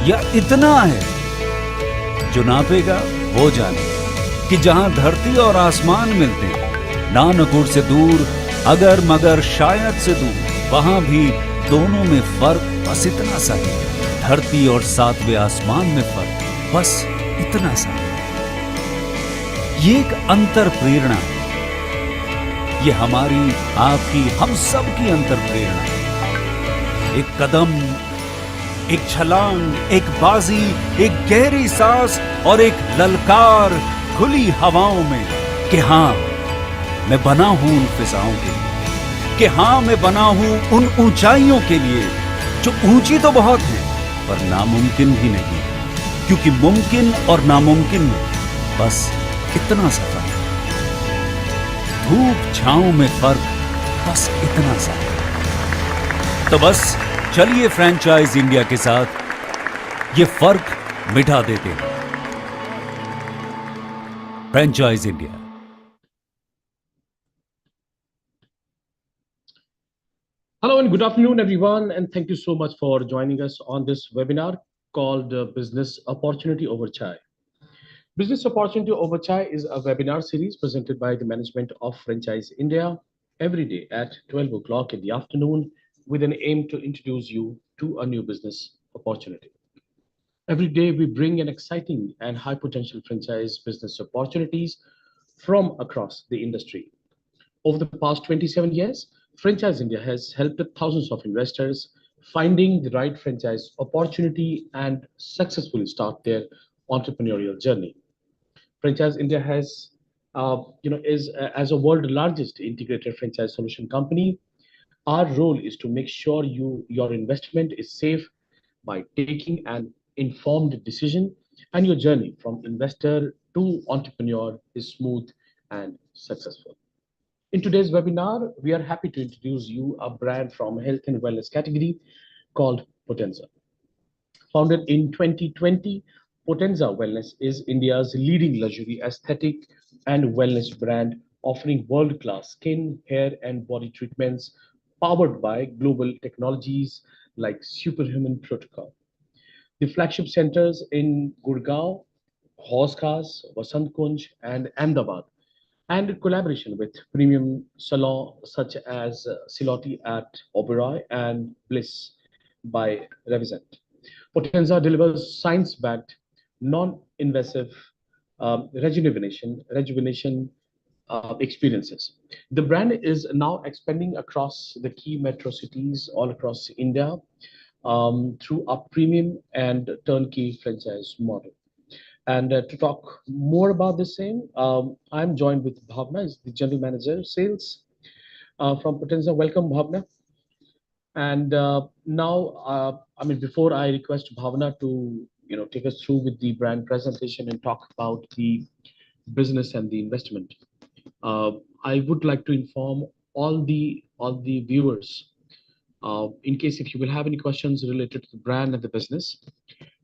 या इतना है जो नापेगा वो जाने कि जहां धरती और आसमान मिलते हैं, नानपुर से दूर, अगर मगर शायद से दूर, वहां भी दोनों में फर्क बस इतना सा है। धरती और सातवें आसमान में फर्क बस इतना सा। ये एक अंतर प्रेरणा है। ये हमारी, आपकी, हम सब की अंतर प्रेरणा है। एक कदम, एक छलांग, एक बाजी, एक गहरी सांस और एक ललकार खुली हवाओं में कि हाँ, मैं बना हूं उन फिजाओं के लिए, कि हाँ, मैं बना हूं उन ऊंचाइयों के लिए जो ऊंची तो बहुत है पर नामुमकिन भी नहीं, क्योंकि मुमकिन और नामुमकिन में बस इतना सा फर्क है। धूप छांव में फर्क बस इतना सा है। तो बस चलिए फ्रेंचाइज इंडिया के साथ ये फर्क मिटा देते हैं। Franchise India. Hello and good afternoon, everyone, and thank you so much for joining us on this webinar called Business Opportunity Over Chai. Business Opportunity Over Chai is a webinar series presented by the management of Franchise India every day at 12 o'clock in the afternoon with an aim to introduce you to a new business opportunity. Every day, we bring an exciting and high potential franchise business opportunities from across the industry. Over the past 27 years, Franchise India has helped thousands of investors finding the right franchise opportunity and successfully start their entrepreneurial journey. Franchise India is as a world largest integrated franchise solution company. Our role is to make sure your investment is safe by taking an informed decision and your journey from investor to entrepreneur is smooth and successful. In today's webinar, we are happy to introduce you a brand from health and wellness category called Potenza. Founded in 2020, Potenza Wellness is India's leading luxury aesthetic and wellness brand offering world-class skin, hair, and body treatments powered by global technologies like superhuman protocol. The flagship centers in Gurgaon, Hauskas, Vasant Kunj, and Ahmedabad, and collaboration with premium salons such as Siloti at Oberoi and Bliss by Revizent. Potenza delivers science-backed, non-invasive rejuvenation experiences. The brand is now expanding across the key metro cities all across India through a premium and turnkey franchise model. And to talk more about the same, I'm joined with Bhavna, is the General Manager Sales from Potenza. Welcome, Bhavna. And before I request Bhavna to take us through with the brand presentation and talk about the business and the investment, I would like to inform all the viewers, in case if you will have any questions related to the brand and the business,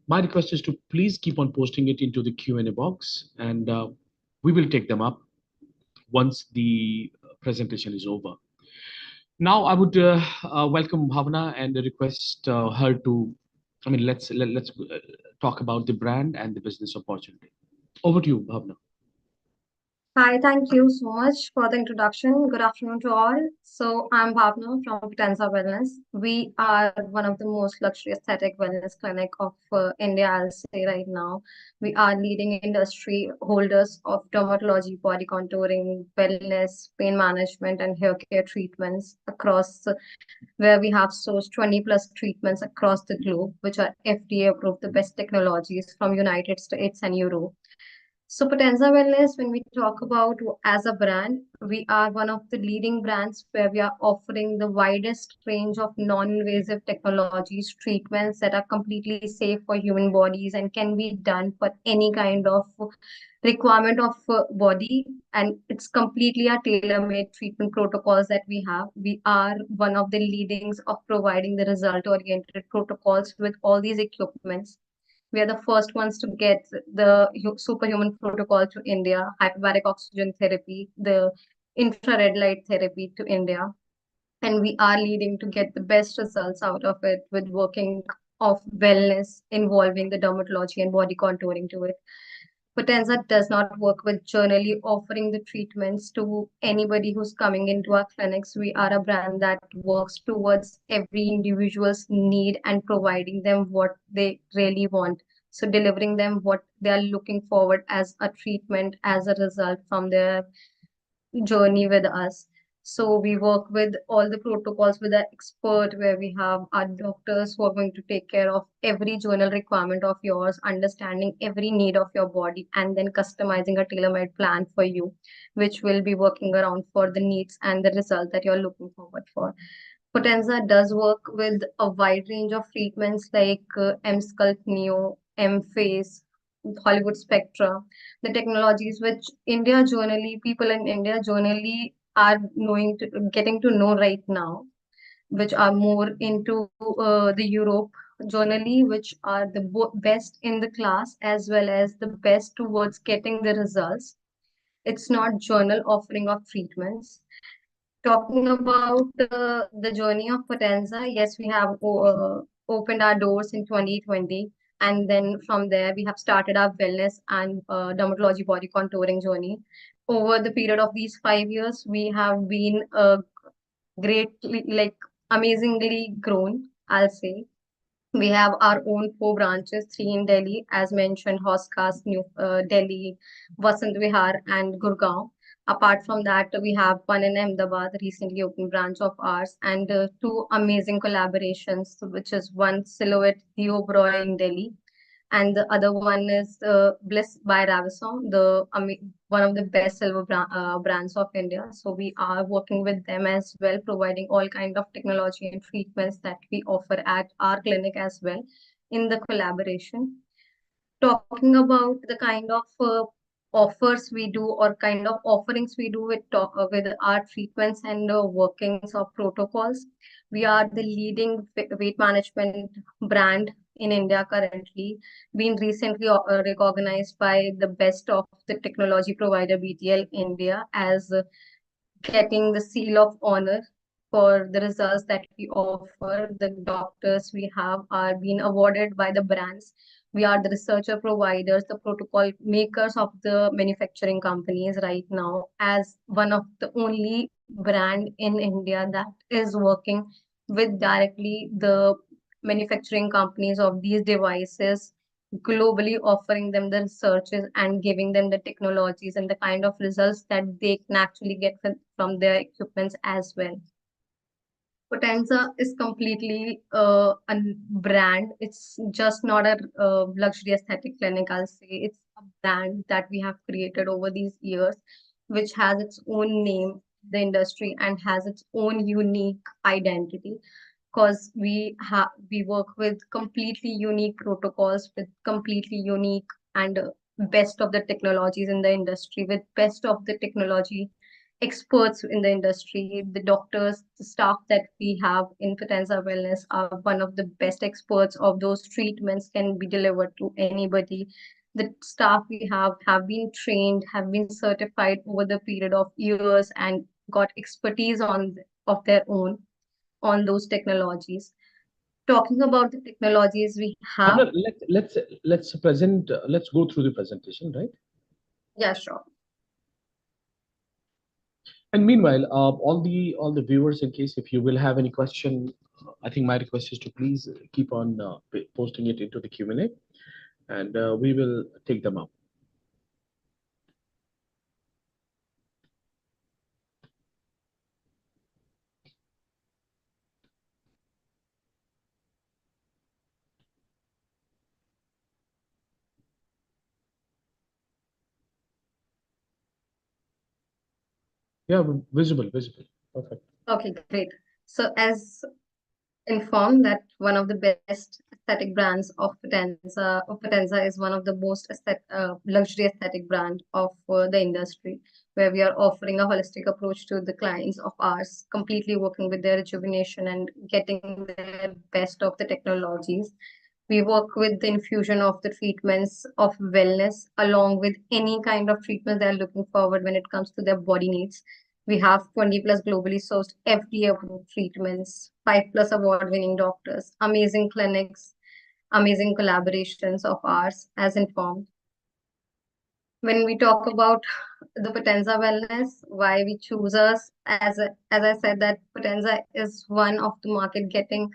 my request is to please keep on posting it into the Q&A box, and we will take them up once the presentation is over. Now, I would welcome Bhavna and request her to, let's talk about the brand and the business opportunity. Over to you, Bhavna. Hi, thank you so much for the introduction. Good afternoon to all. So I'm Bhavna from Potenza Wellness. We are one of the most luxury aesthetic wellness clinic of India, I'll say right now. We are leading industry holders of dermatology, body contouring, wellness, pain management, and hair care treatments across where we have sourced 20 plus treatments across the globe, which are FDA approved, the best technologies from United States and Europe. So Potenza Wellness, when we talk about as a brand, we are one of the leading brands where we are offering the widest range of non-invasive technologies, treatments that are completely safe for human bodies and can be done for any kind of requirement of body. And it's completely a tailor-made treatment protocols that we have. We are one of the leadings of providing the result-oriented protocols with all these equipments. We are the first ones to get the superhuman protocol to India, hyperbaric oxygen therapy, the infrared light therapy to India. And we are leading to get the best results out of it with working of wellness involving the dermatology and body contouring to it. Potenza does not work with generally offering the treatments to anybody who's coming into our clinics. We are a brand that works towards every individual's need and providing them what they really want. So delivering them what they are looking forward as a treatment as a result from their journey with us. So we work with all the protocols with an expert where we have our doctors who are going to take care of every journal requirement of yours, understanding every need of your body, and then customizing a tailor-made plan for you, which will be working around for the needs and the result that you're looking forward for. Potenza does work with a wide range of treatments like M-Sculpt Neo, M-Face, Hollywood Spectra, the technologies which people in India generally are getting to know right now, which are more into the Europe generally, which are the best in the class as well as the best towards getting the results. It's not journal offering of treatments. Talking about the journey of Potenza, yes, we have opened our doors in 2020. And then from there, we have started our wellness and dermatology body contouring journey. Over the period of these 5 years, we have been greatly, like amazingly grown, I'll say. We have our own 4 branches, 3 in Delhi, as mentioned, Hoskas, New Delhi, Vasant Vihar, and Gurgaon. Apart from that, we have one in Ahmedabad, recently opened branch of ours, and two amazing collaborations, which is one Silhouette Theo Broy in Delhi, and the other one is Bliss by Ravison, one of the best silver brands of India. So we are working with them as well, providing all kind of technology and treatments that we offer at our clinic as well in the collaboration. Talking about the kind of offers we do or kind of offerings we do with our treatments and workings of protocols. We are the leading weight management brand in India currently, been recently recognized by the best of the technology provider BTL India as getting the seal of honor for the results that we offer. The doctors we have are being awarded by the brands. We are the researcher providers, the protocol makers of the manufacturing companies right now, as one of the only brand in India that is working with directly the manufacturing companies of these devices globally, offering them the researches and giving them the technologies and the kind of results that they can actually get from their equipments as well. Potenza is completely a brand. It's just not a luxury aesthetic clinic, I'll say. It's a brand that we have created over these years, which has its own name, the industry, and has its own unique identity because we work with completely unique protocols with completely unique and best of the technologies in the industry with best of the technology experts in the industry. The doctors, the staff that we have in Potenza Wellness are one of the best experts of those treatments can be delivered to anybody. The staff we have been trained, have been certified over the period of years and got expertise on of their own on those technologies. Talking about the technologies we have, Bhavna, let's go through the presentation, right? yeah, sure. And meanwhile, all the viewers, in case if you will have any question, I think my request is to please keep on posting it into the Q&A, and we will take them up. Yeah, visible, visible. Perfect. Okay, great. So as informed that one of the best aesthetic brands of Potenza is one of the most luxury aesthetic brand of the industry, where we are offering a holistic approach to the clients of ours, completely working with their rejuvenation and getting their best of the technologies. We work with the infusion of the treatments of wellness along with any kind of treatment they're looking forward when it comes to their body needs. We have 20 plus globally sourced FDA approved treatments, 5 plus award winning doctors, amazing clinics, amazing collaborations of ours as informed. When we talk about the Potenza Wellness, why we choose us, as I said, that Potenza is one of the market getting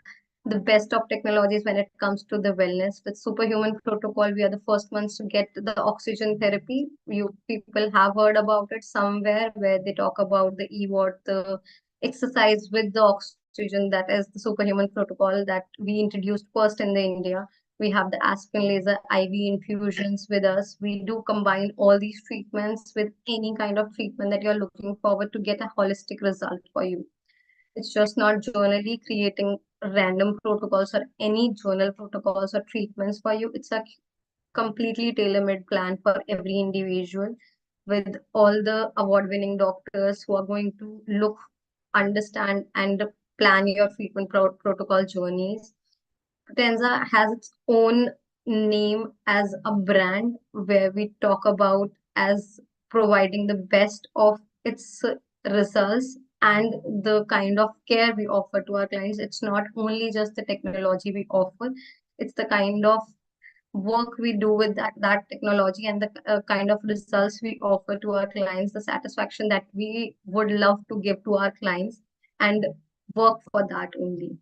the best of technologies when it comes to the wellness. With Superhuman Protocol, we are the first ones to get the oxygen therapy. You people have heard about it somewhere where they talk about the EWOT, the exercise with the oxygen. That is the Superhuman Protocol that we introduced first in the India. We have the Aspen laser IV infusions with us. We do combine all these treatments with any kind of treatment that you're looking forward to get a holistic result for you. It's just not journally creating random protocols or any journal protocols or treatments for you. It's a completely tailor-made plan for every individual with all the award-winning doctors who are going to look, understand, and plan your treatment protocol journeys. Potenza has its own name as a brand where we talk about as providing the best of its results and the kind of care we offer to our clients. It's not only just the technology we offer, it's the kind of work we do with that technology and the kind of results we offer to our clients, the satisfaction that we would love to give to our clients and work for that only.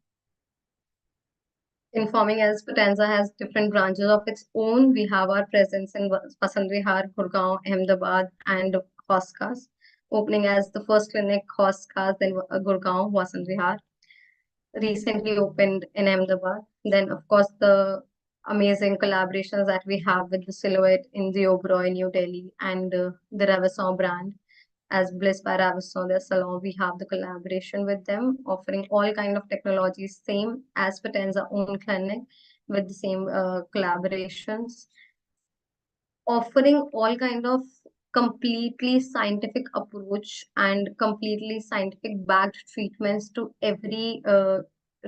Informing as Potenza has different branches of its own. We have our presence in Vasant Vihar, Gurgaon, Ahmedabad, and Hoskas. Opening as the first clinic, Hoskas, then Gurgaon, Vasant Vihar. Recently opened in Ahmedabad. Then, of course, the amazing collaborations that we have with the Silhouette in the Oberoi, New Delhi, and the Ravissant brand as Bliss by Ravissant, their salon, we have the collaboration with them, offering all kind of technologies, same as Potenza own clinic with the same collaborations, offering all kind of completely scientific approach and completely scientific backed treatments to every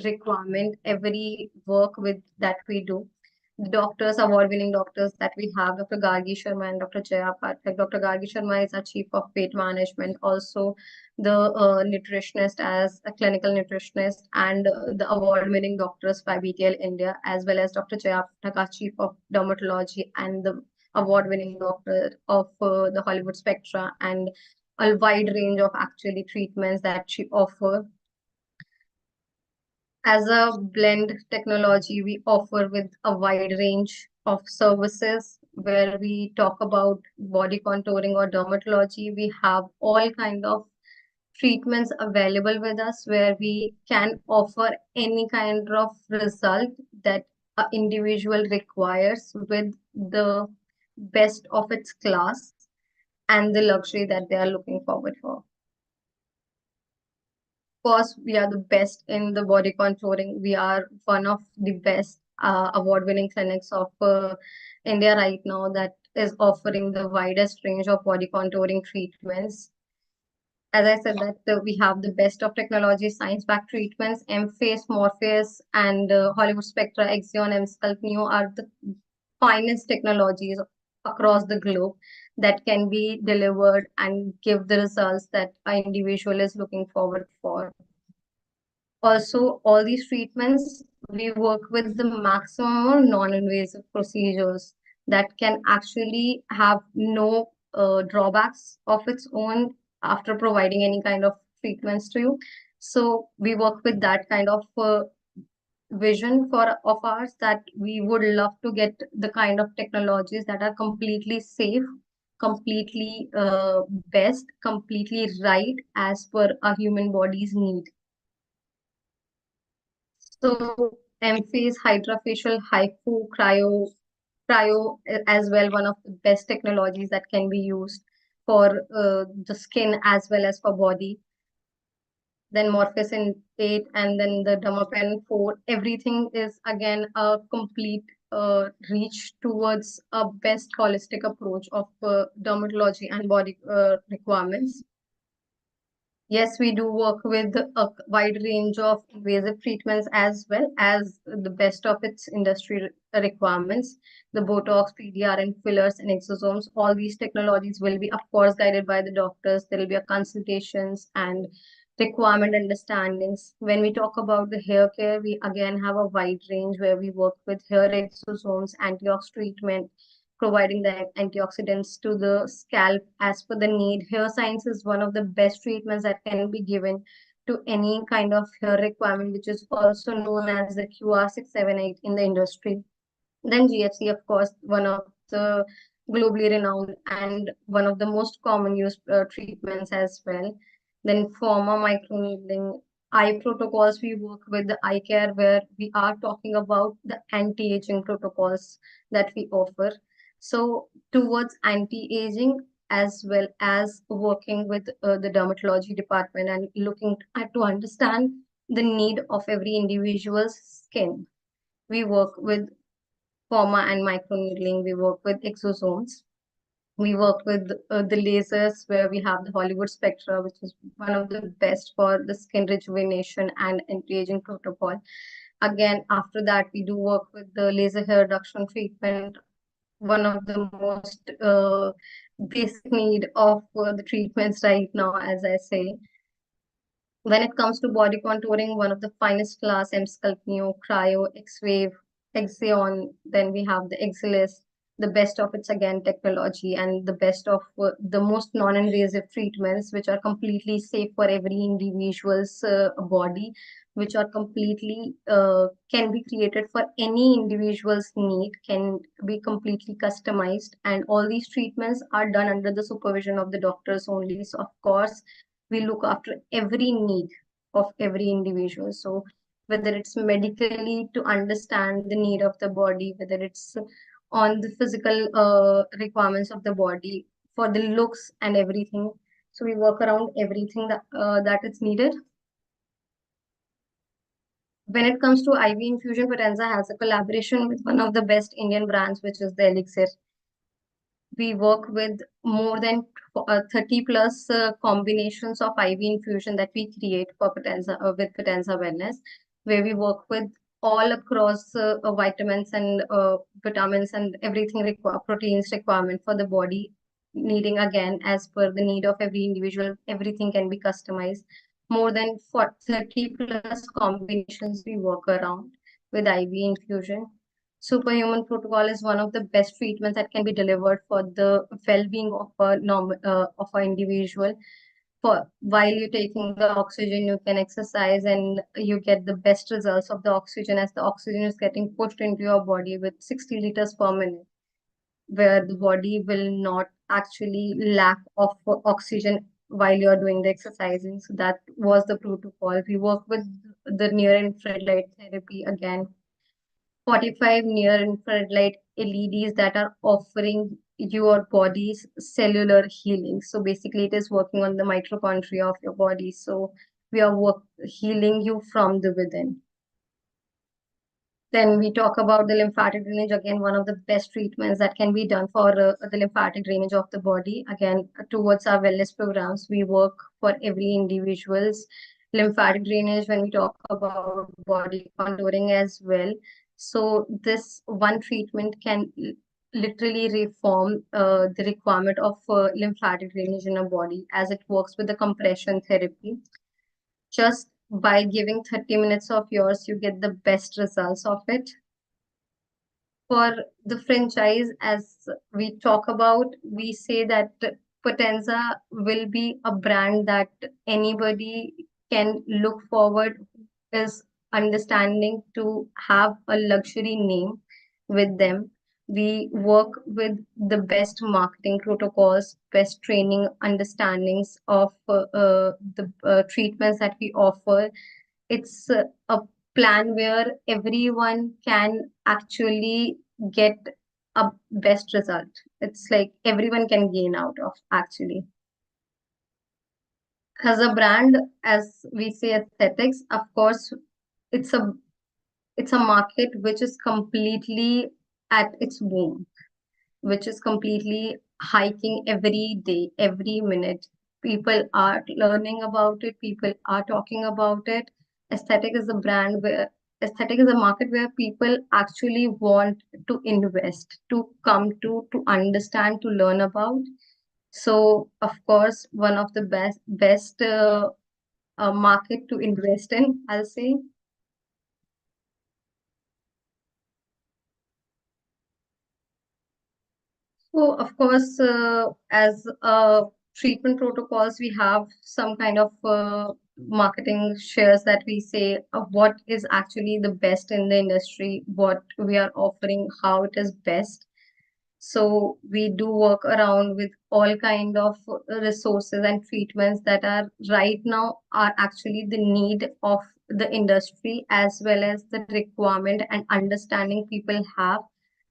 requirement, every work with that we do. The doctors, award-winning doctors that we have, Dr. Gargi Sharma and Dr. Jaya Pathak. Dr. Gargi Sharma is our Chief of Weight Management, also the nutritionist as a clinical nutritionist, and the award-winning doctors by BTL India, as well as Dr. Jaya Pathak, our Chief of Dermatology and the award-winning doctor of the Hollywood Spectra, and a wide range of actually treatments that she offers. As a blend technology, we offer with a wide range of services where we talk about body contouring or dermatology. We have all kind of treatments available with us where we can offer any kind of result that an individual requires with the best of its class and the luxury that they are looking forward for. Course, we are the best in the body contouring. We are one of the best award-winning clinics of India right now that is offering the widest range of body contouring treatments. As I said, that we have the best of technology, science-backed treatments. M-Face, Morpheus, and Hollywood Spectra, Exion, and Sculpt Neo are the finest technologies across the globe that can be delivered and give the results that an individual is looking forward for. Also, all these treatments, we work with the maximum non-invasive procedures that can actually have no drawbacks of its own after providing any kind of treatments to you. So we work with that kind of vision of ours, that we would love to get the kind of technologies that are completely safe, completely best, completely right as per a human body's need. So M-Phase, Hydrofacial, Haiku, Cryo as well, one of the best technologies that can be used for the skin as well as for body. Then Morpheus in 8, and then the Dermapen 4. Everything is again a complete reach towards a best holistic approach of dermatology and body requirements. Yes, we do work with a wide range of invasive treatments as well as the best of its industry requirements. The Botox, PDRN, fillers, and exosomes, all these technologies will be, of course, guided by the doctors. There will be a consultations and requirement understandings. When we talk about the hair care, we again have a wide range where we work with hair exosomes, antioxidant treatment, providing the antioxidants to the scalp as per the need. Hair science is one of the best treatments that can be given to any kind of hair requirement, which is also known as the QR678 in the industry. Then GFC, of course, one of the globally renowned and one of the most common used treatments as well. Then Forma microneedling, eye protocols, we work with the eye care where we are talking about the anti-aging protocols that we offer. So towards anti-aging as well as working with the dermatology department and looking at to understand the need of every individual's skin. We work with Forma and microneedling. We work with exosomes. We work with the lasers where we have the Hollywood Spectra, which is one of the best for the skin rejuvenation and anti-aging protocol. Again, after that, we do work with the laser hair reduction treatment, one of the most basic need of the treatments right now, as I say. When it comes to body contouring, one of the finest class, M-Sculpt Neo, Cryo, X-Wave, Exion, then we have the Exilis, the best of its again technology and the best of the most non-invasive treatments, which are completely safe for every individual's body, which are completely can be created for any individual's need, can be completely customized, and all these treatments are done under the supervision of the doctors only. So, of course, we look after every need of every individual. So whether it's medically to understand the need of the body, whether it's on the physical requirements of the body for the looks and everything. So we work around everything that is needed. When it comes to IV infusion, Potenza has a collaboration with one of the best Indian brands, which is the Elixir. We work with more than 30 plus combinations of IV infusion that we create for Potenza with Potenza Wellness, where we work with all across vitamins and everything proteins requirement for the body, needing again as per the need of every individual. Everything can be customized. More than 30 plus combinations we work around with IV infusion. Superhuman protocol is one of the best treatments that can be delivered for the well-being of of an individual. For while you're taking the oxygen, you can exercise and you get the best results of the oxygen as the oxygen is getting pushed into your body with 60 liters per minute, where the body will not actually lack of oxygen while you're doing the exercising. So that was the protocol. We work with the near-infrared light therapy again 45 near infrared light LEDs that are offering your body's cellular healing. So basically, it is working on the mitochondria of your body. So we are healing you from the within. Then we talk about the lymphatic drainage, again, one of the best treatments that can be done for the lymphatic drainage of the body. Again, towards our wellness programs, we work for every individual's lymphatic drainage when we talk about body contouring as well. So this one treatment can literally reform the requirement of lymphatic drainage in a body as it works with the compression therapy. Just by giving 30 minutes of yours, you get the best results of it. For the franchise, as we talk about, we say that Potenza will be a brand that anybody can look forward is understanding to have a luxury name with them. We work with the best marketing protocols, best training understandings of the treatments that we offer. It's a plan where everyone can actually get a best result. It's like everyone can gain out of actually. As a brand, as we say aesthetics, of course, it's a it's a market which is completely at its boom, which is completely hiking every day, every minute. People are learning about it, people are talking about it. Aesthetic is a brand where aesthetic is a market where people actually want to invest, to come to understand, to learn about. So, of course, one of the best market to invest in, I'll say. So, of course, as treatment protocols, we have some kind of marketing shares that we say of what is actually the best in the industry, what we are offering, how it is best. So we do work around with all kind of resources and treatments that are right now are actually the need of the industry as well as the requirement and understanding people have.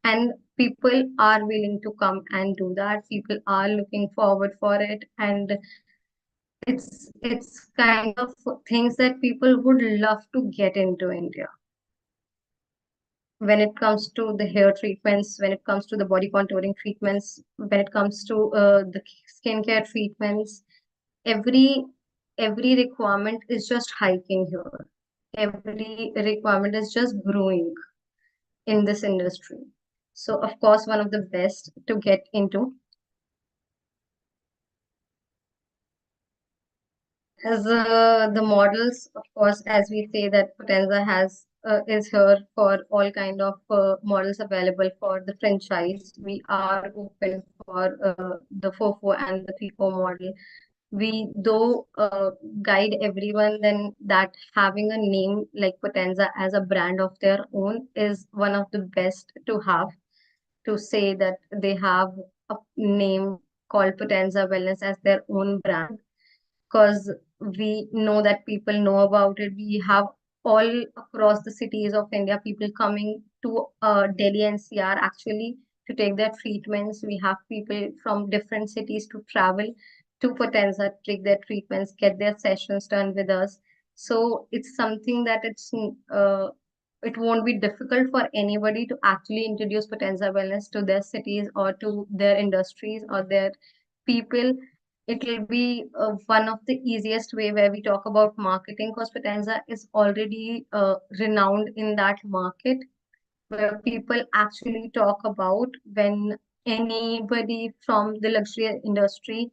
And people are willing to come and do that. People are looking forward for it. And it's kind of things that people would love to get into India when it comes to the hair treatments, when it comes to the body contouring treatments, when it comes to the skincare treatments, every every requirement is just hiking here. Every requirement is just growing in this industry. So of course, one of the best to get into. As the models, of course, as we say that Potenza has is here for all kind of models available for the franchise. We are open for the 4-4 and the 3-4 model. We though guide everyone then that having a name like Potenza as a brand of their own is one of the best to have, to say that they have a name called Potenza Wellness as their own brand, because we know that people know about it. We have all across the cities of India people coming to Delhi NCR actually to take their treatments. We have people from different cities to travel to Potenza, take their treatments, get their sessions done with us. So it's something that it won't be difficult for anybody to actually introduce Potenza Wellness to their cities or to their industries or their people. It will be one of the easiest way where we talk about marketing, because Potenza is already renowned in that market where people actually talk about when anybody from the luxury industry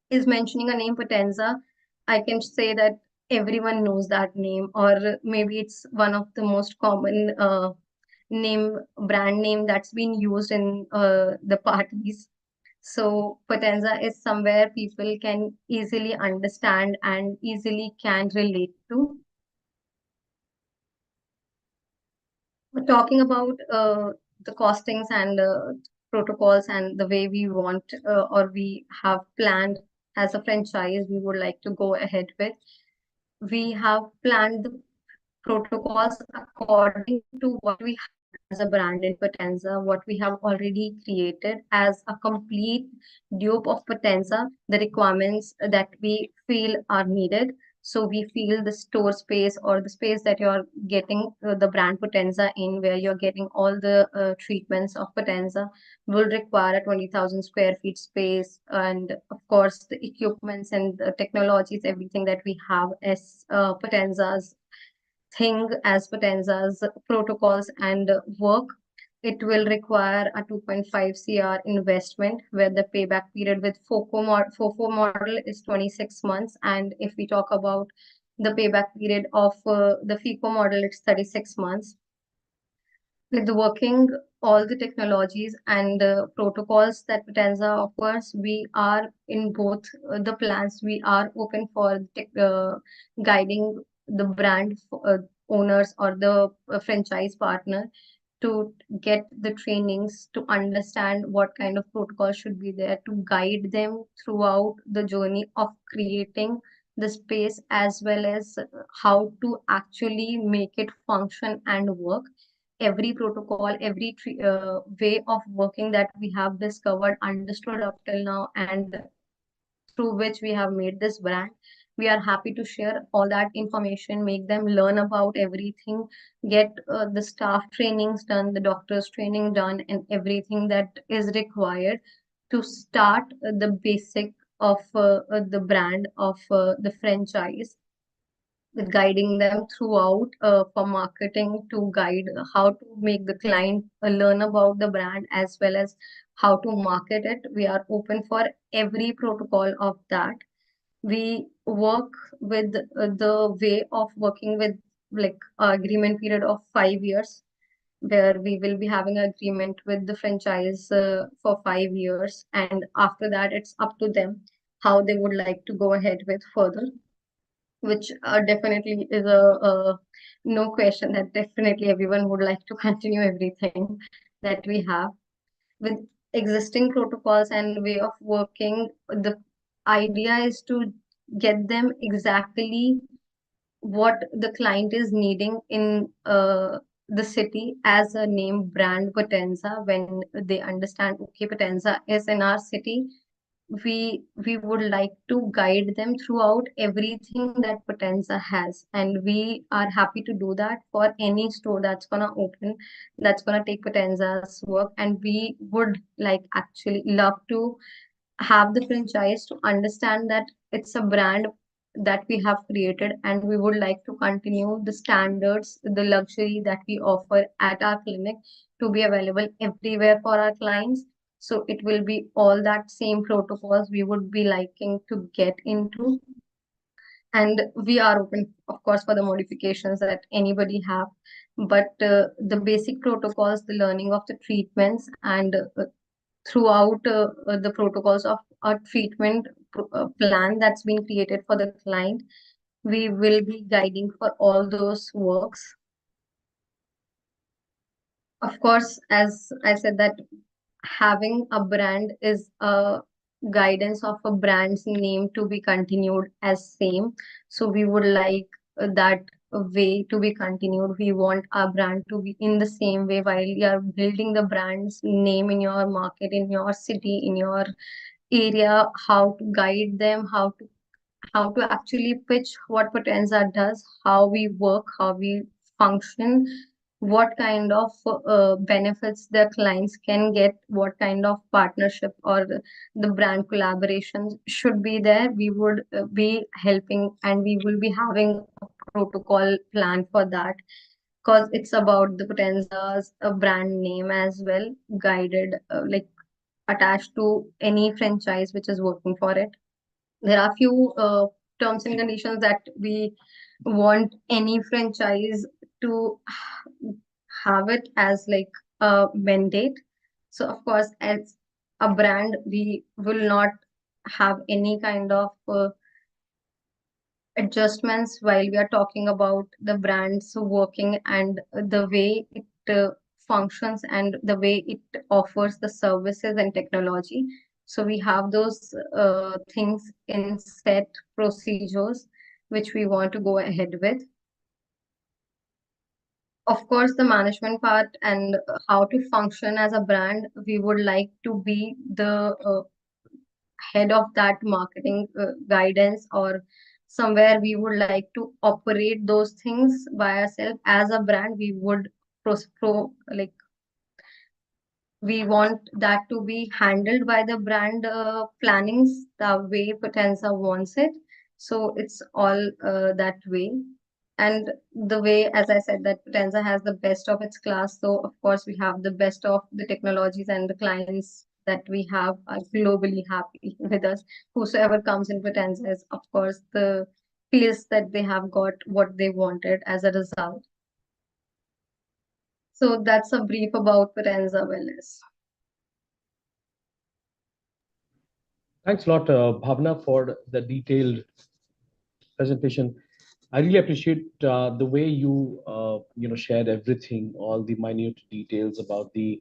is mentioning a name Potenza. I can say that everyone knows that name, or maybe it's one of the most common brand name that's been used in the parties. So Potenza is somewhere people can easily understand and easily can relate to. We're talking about the costings and protocols and the way we want or we have planned as a franchise we would like to go ahead with. We have planned the protocols according to what we have as a brand in Potenza, what we have already created as a complete dupe of Potenza, the requirements that we feel are needed. So we feel the store space or the space that you're getting the brand Potenza in, where you're getting all the treatments of Potenza, will require a 20,000 square feet space. And of course, the equipments and the technologies, everything that we have as Potenza's thing, as Potenza's protocols and work, it will require a 2.5 CR investment, where the payback period with FOFO model is 26 months. And if we talk about the payback period of the FICO model, it's 36 months. With the working all the technologies and protocols that Potenza offers, we are in both the plans. We are open for guiding the brand owners or the franchise partner to get the trainings to understand what kind of protocol should be there to guide them throughout the journey of creating the space, as well as how to actually make it function and work. Every protocol, every way of working that we have discovered, understood up till now, and through which we have made this brand. We are happy to share all that information, make them learn about everything, get the staff trainings done, the doctors training done, and everything that is required to start the basic of the brand of the franchise, with guiding them throughout for marketing, to guide how to make the client learn about the brand as well as how to market it. We are open for every protocol of that. We work with the way of working with like agreement period of 5 years, where we will be having an agreement with the franchise for 5 years, and after that it's up to them how they would like to go ahead with further, which definitely is a no question that definitely everyone would like to continue everything that we have with existing protocols and way of working. The idea is to get them exactly what the client is needing in the city as a name brand Potenza. When they understand, okay, Potenza is in our city, we would like to guide them throughout everything that Potenza has, and we are happy to do that for any store that's gonna open, that's gonna take Potenza's work, and we would like actually love to have the franchise to understand that it's a brand that we have created, and we would like to continue the standards, the luxury that we offer at our clinic to be available everywhere for our clients. So it will be all that same protocols we would be liking to get into. And we are open, of course, for the modifications that anybody have. But the basic protocols, the learning of the treatments, and throughout the protocols of a treatment plan that's been created for the client, we will be guiding for all those works. Of course, as I said, that having a brand is a guidance of a brand's name to be continued as same. So we would like that way to be continued. We want our brand to be in the same way while you are building the brand's name in your market, in your city, in your area, how to guide them, how to actually pitch what Potenza does, how we work, how we function, what kind of benefits their clients can get, what kind of partnership or the brand collaborations should be there. We would be helping, and we will be having a protocol plan for that, because it's about the Potenza's brand name as well, guided like attached to any franchise which is working for it. There are few terms and conditions that we want any franchise to have it as like a mandate. So of course, as a brand, we will not have any kind of adjustments while we are talking about the brands working and the way it functions and the way it offers the services and technology. So we have those things in set procedures which we want to go ahead with. Of course, the management part and how to function as a brand, we would like to be the head of that marketing guidance, or somewhere we would like to operate those things by ourselves as a brand. We would like we want that to be handled by the brand plannings the way Potenza wants it. So it's all that way. And the way, as I said, that Potenza has the best of its class. So of course we have the best of the technologies, and the clients that we have are globally happy with us. Whosoever comes in Potenza is, of course, the feels that they have got what they wanted as a result. So that's a brief about Potenza Wellness. Thanks a lot, Bhavna, for the detailed presentation. I really appreciate the way you shared everything, all the minute details about the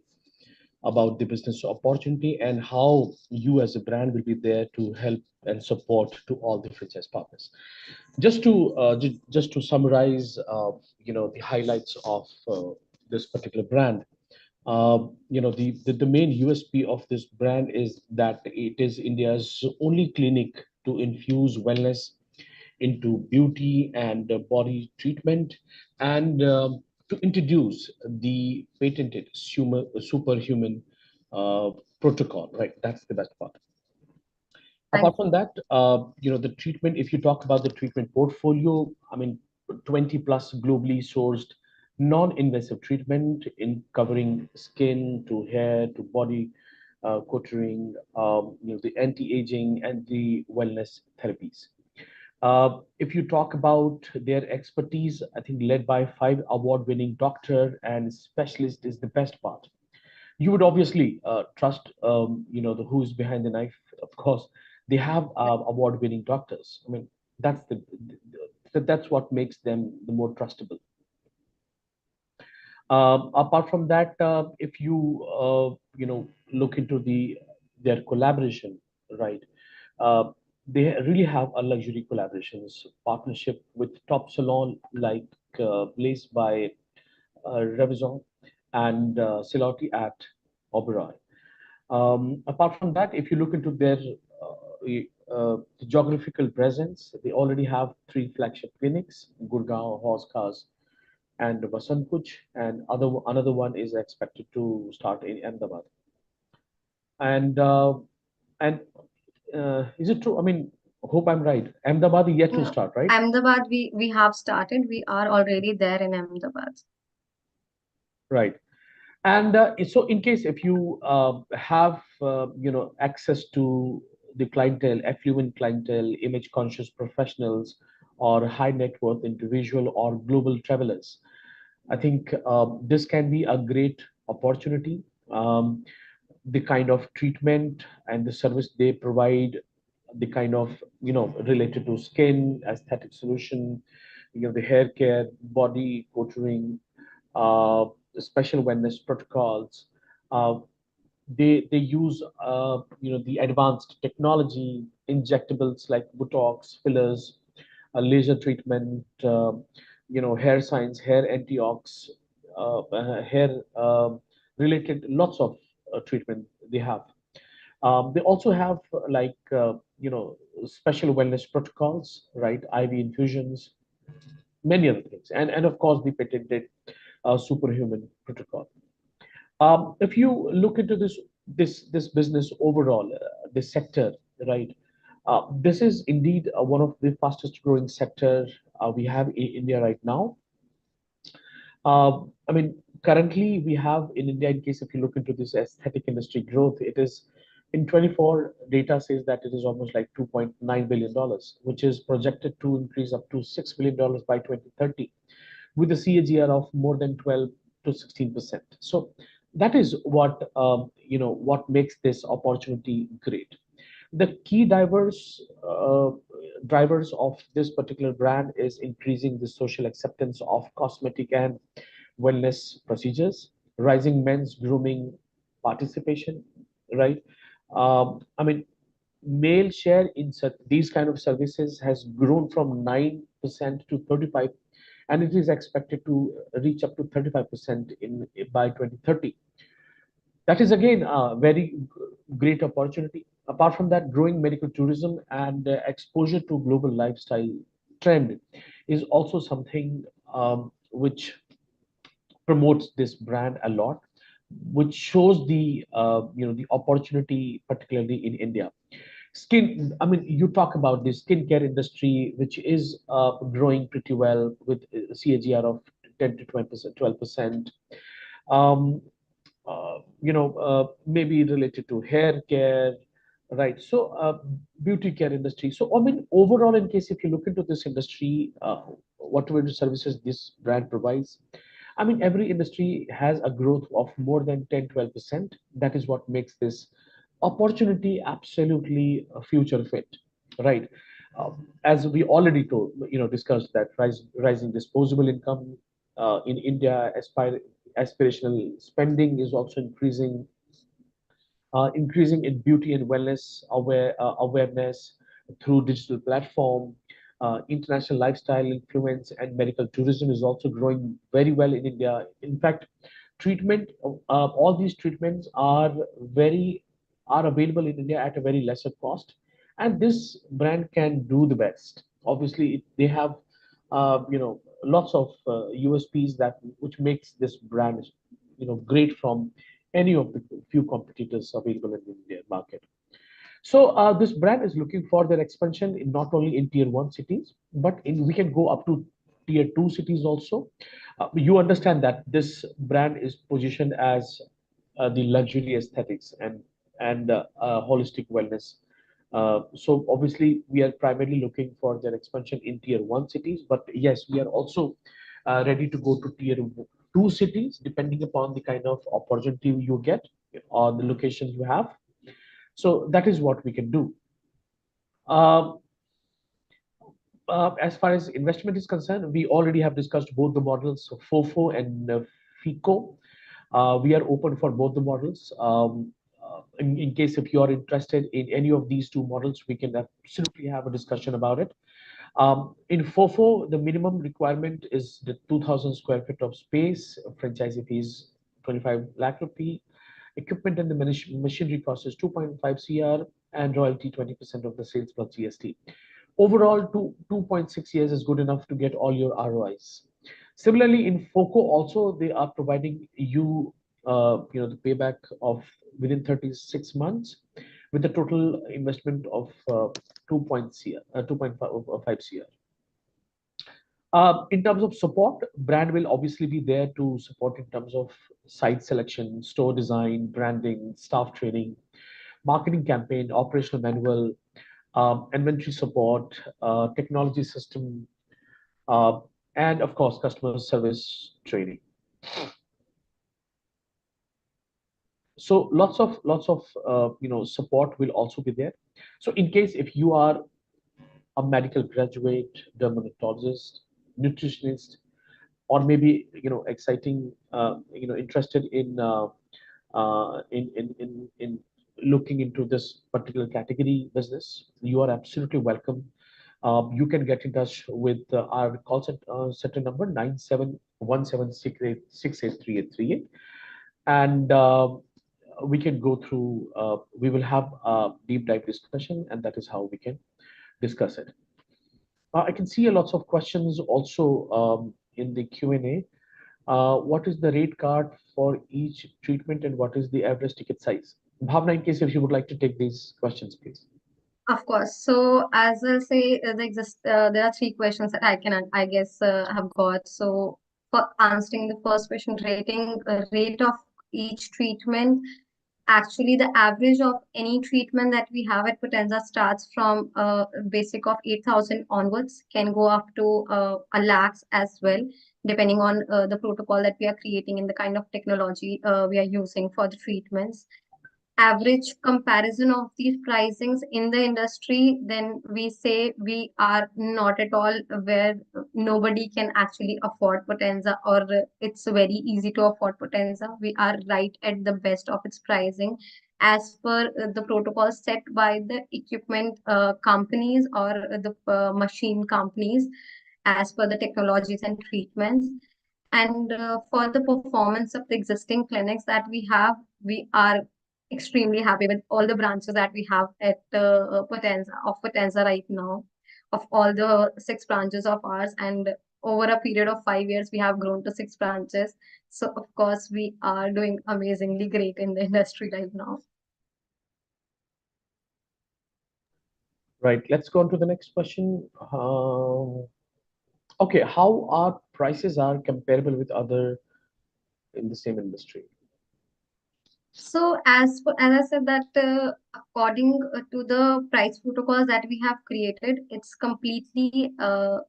business opportunity, and how you as a brand will be there to help and support to all the franchise partners. Just to summarize, the highlights of this particular brand. The main USP of this brand is that it is India's only clinic to infuse wellness into beauty and body treatment, and to introduce the patented superhuman protocol. Right, that's the best part. Thank Apart from that, the treatment, if you talk about the treatment portfolio, I mean, 20 plus globally sourced non-invasive treatment in covering skin to hair to body contouring, the anti-aging and the wellness therapies. If you talk about their expertise, I think led by 5 award-winning doctor and specialist is the best part. You would obviously trust, the who's behind the knife. Of course, they have award-winning doctors. I mean, that's that's what makes them the more trustable. Apart from that, if you look into their collaboration, right? Uh, they really have a luxury collaborations partnership with top salon like Blaze by Revizon and Celotti at Oberoi. Apart from that, if you look into their geographical presence, they already have 3 flagship clinics: Gurgaon, Horse and Vasant Kuch, and another one is expected to start in Ahmedabad. And is it true? I mean, hope I'm right. Ahmedabad is yet to No, start, right? Ahmedabad, we have started. We are already there in Ahmedabad. Right. And so, in case if you have access to the clientele, affluent clientele, image-conscious professionals, or high net worth individual or global travelers, I think this can be a great opportunity. The kind of treatment and the service they provide, the kind of related to skin aesthetic solution, the hair care, body contouring, uh, special wellness protocols. uh, they use the advanced technology, injectables like Botox, fillers, laser treatment, hair science, hair antiox, hair related lots of treatment they have. They also have special wellness protocols, right? IV infusions, many other things, and of course the patented superhuman protocol. If you look into this business overall, this sector, right? This is indeed one of the fastest growing sector we have in India right now. I mean, currently we have in India, in case if you look into this aesthetic industry growth, it is in 24 data says that it is almost like $2.9 billion, which is projected to increase up to $6 billion by 2030, with a CAGR of more than 12 to 16%. So that is what makes this opportunity great. The key drivers of this particular brand is increasing the social acceptance of cosmetic and wellness procedures, rising men's grooming participation, right? I mean, male share in these kind of services has grown from 9% to 35, and it is expected to reach up to 35% in by 2030. That is again a very great opportunity. Apart from that, growing medical tourism and exposure to global lifestyle trend is also something which promotes this brand a lot, which shows the opportunity, particularly in India. Skin, I mean, you talk about the skincare industry, which is growing pretty well with a CAGR of 10 to 20%, 12%. Um, maybe related to hair care, right? So, beauty care industry. So, I mean, overall, in case if you look into this industry, whatever the services this brand provides, I mean, every industry has a growth of more than 10, 12%. That is what makes this opportunity absolutely a future fit, right? As we already discussed that rising disposable income in India, aspirational spending is also increasing in beauty and wellness awareness through digital platform. International lifestyle influence and medical tourism is also growing very well in India. In fact, all these treatments are available in India at a very lesser cost, and this brand can do the best. Obviously, they have lots of USPs that which makes this brand great from any of the few competitors available in the Indian market. So this brand is looking for their expansion in not only in tier one cities, but we can go up to tier two cities also. You understand that this brand is positioned as the luxury aesthetics and holistic wellness So obviously, we are primarily looking for their expansion in tier one cities, but yes, we are also ready to go to tier two cities, depending upon the kind of opportunity you get or the location you have. So that is what we can do. Um, as far as investment is concerned, we already have discussed both the models, so FOFO and FICO. We are open for both the models. In case if you are interested in any of these two models, we can absolutely have a discussion about it. In FOFO, the minimum requirement is the 2,000 square feet of space, franchisee fees 25 lakh rupee, equipment and the machinery cost is 2.5 CR, and royalty 20% of the sales plus GST. Overall, 2.6 years is good enough to get all your ROIs. Similarly, in FOCO also, they are providing you, the payback of within 36 months with a total investment of 2.5 CR. In terms of support, brand will obviously be there to support in terms of site selection, store design, branding, staff training, marketing campaign, operational manual, inventory support, technology system, uh, and of course, customer service training. So lots of support will also be there. So in case if you are a medical graduate, dermatologist, nutritionist, or maybe exciting, interested in looking into this particular category business, you are absolutely welcome. You can get in touch with our call center number 971768683838, and we can go through. We will have a deep dive discussion, and that is how we can discuss it. I can see a lots of questions also in the Q&A. What is the rate card for each treatment and what is the average ticket size? Bhavna, in case if you would like to take these questions, please. Of course. So as I say, there are three questions that I guess, have got. So for answering the first question, rate of each treatment. Actually, the average of any treatment that we have at Potenza starts from a basic of 8,000 onwards, can go up to a lakhs as well, depending on the protocol that we are creating and the kind of technology we are using for the treatments. Average comparison of these pricings in the industry, then we say we are not at all where nobody can actually afford Potenza, or it's very easy to afford Potenza. We are right at the best of its pricing as per the protocols set by the equipment companies, or the machine companies, as per the technologies and treatments. And for the performance of the existing clinics that we have, we are extremely happy with all the branches that we have at Potenza right now, of all the six branches of ours. And over a period of 5 years, we have grown to six branches. So of course, we are doing amazingly great in the industry right now. Right. Let's go on to the next question. Okay, how our prices are comparable with other in the same industry? So as I said that according to the price protocols that we have created, it's completely the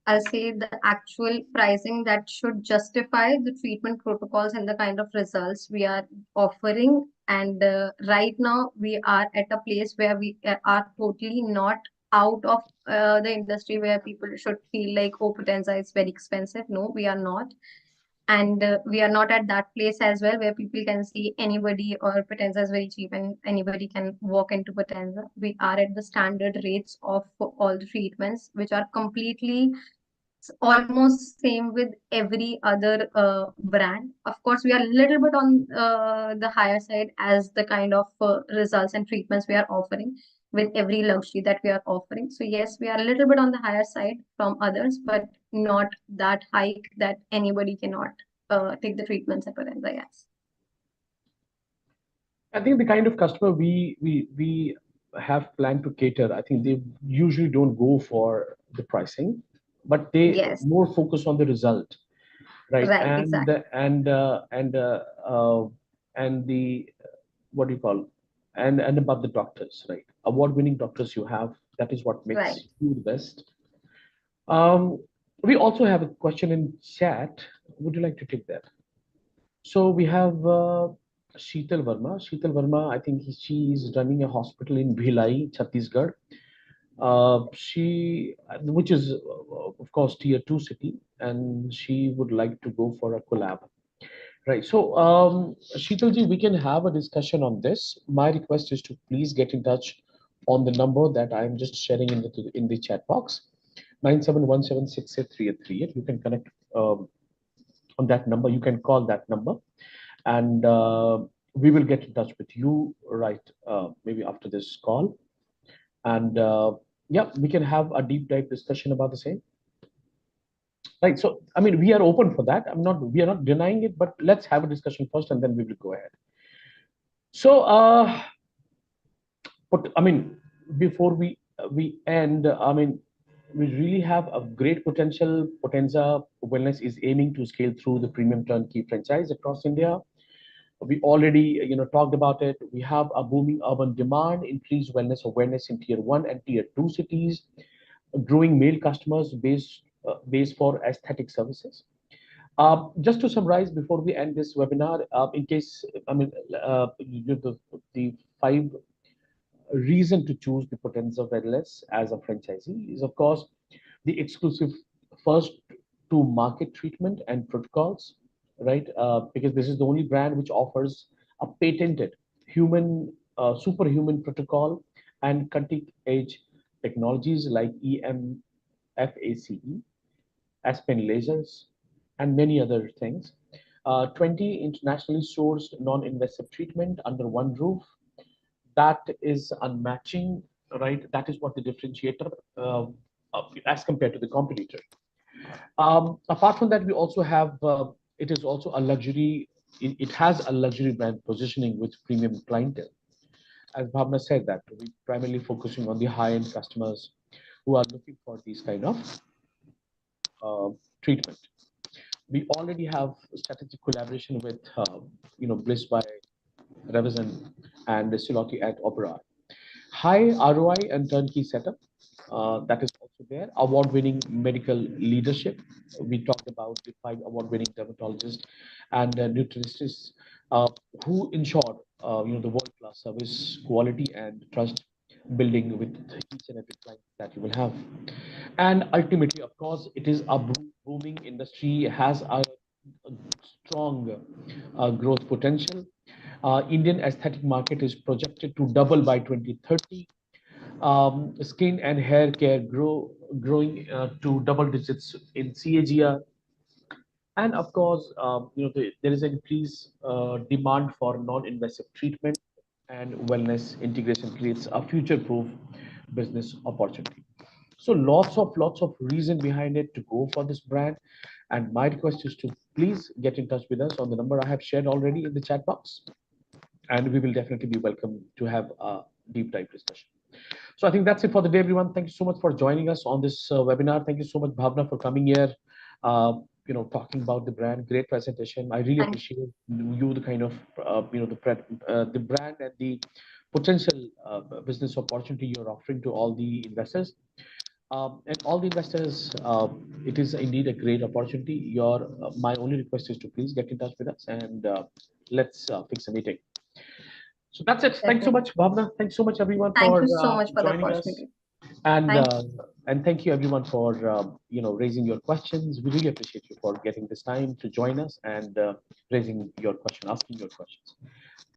I'll say the actual pricing that should justify the treatment protocols and the kind of results we are offering. And right now we are at a place where we are totally not out of the industry where people should feel like, oh, Potenza is very expensive. No, we are not. And we are not at that place as well where people can see anybody or Potenza is very cheap and anybody can walk into Potenza. We are at the standard rates of all the treatments, which are completely almost same with every other brand. Of course, we are a little bit on the higher side as the kind of results and treatments we are offering with every luxury that we are offering. So yes, we are a little bit on the higher side from others, but not that hike that anybody cannot take the treatments at Potenza. Yes. I think the kind of customer we have planned to cater, I think they usually don't go for the pricing, but they Yes. more focus on the result, right? Right. And Exactly. and the what do you call? and about the doctors, right? Award-winning doctors you have. That is what Right. makes you the best. Um, we also have a question in chat. Would you like to take that? So we have Sheetal Verma. Sheetal Verma, I think she is running a hospital in Bhilai, Chhattisgarh. Which is of course tier two city, and she would like to go for a collab. Right. So, Sheetalji, we can have a discussion on this. My request is to please get in touch on the number that I'm just sharing in the chat box, 9717683838. You can connect on that number. You can call that number, and we will get in touch with you right maybe after this call. And yeah, we can have a deep dive discussion about the same. Right. So, I mean, we are open for that. We are not denying it, but let's have a discussion first, and then we will go ahead. So, but I mean, before we end, I mean, we really have a great potential. Potenza Wellness is aiming to scale through the premium turnkey franchise across India. We already, talked about it. We have a booming urban demand, increased wellness awareness in tier one and tier two cities, growing male customers base for aesthetic services. Just to summarize before we end this webinar, in case, I mean, the five reason to choose the Potenza Wellness as a franchisee is, of course, the exclusive first to market treatment and protocols, right? Because this is the only brand which offers a patented superhuman protocol and cutting edge technologies like EMFACE, Aspen lasers, and many other things. 20 internationally sourced non-invasive treatment under one roof. That is unmatching, right? That is what the differentiator as compared to the competitor. Apart from that, we also have, it is also a luxury, it has a luxury brand positioning with premium clientele. As Bhavna said, that we primarily focusing on the high-end customers who are looking for these kind of treatment. We already have strategic collaboration with, Bliss by Revision and Siloki at Opera. High ROI and turnkey setup, that is also there. Award-winning medical leadership. We talked about the five award-winning dermatologists and nutritionists who ensure, the world-class service quality and trust building with each and every client that you will have. And ultimately, of course, it is a booming industry, has a strong growth potential. Indian aesthetic market is projected to double by 2030. Skin and hair care growing to double digits in CAGR. And of course, there is an increased demand for non-invasive treatment, and wellness integration creates a future-proof business opportunity. So lots of reason behind it to go for this brand. And my request is to please get in touch with us on the number I have shared already in the chat box. And we will definitely be welcome to have a deep dive discussion. So I think that's it for the day, everyone. Thank you so much for joining us on this webinar. Thank you so much, Bhavna, for coming here. Talking about the brand, great presentation. I really Thank appreciate you, the kind of, the brand and the potential business opportunity you're offering to all the investors. And all the investors, it is indeed a great opportunity. My only request is to please get in touch with us, and let's fix a meeting. So that's it. Thanks so definitely. much, Bhavna. Thanks so much, everyone, Thank for you so much for the joining us, opportunity. and Thank thank you, everyone, for raising your questions. We really appreciate you for getting this time to join us and raising your question, asking your questions.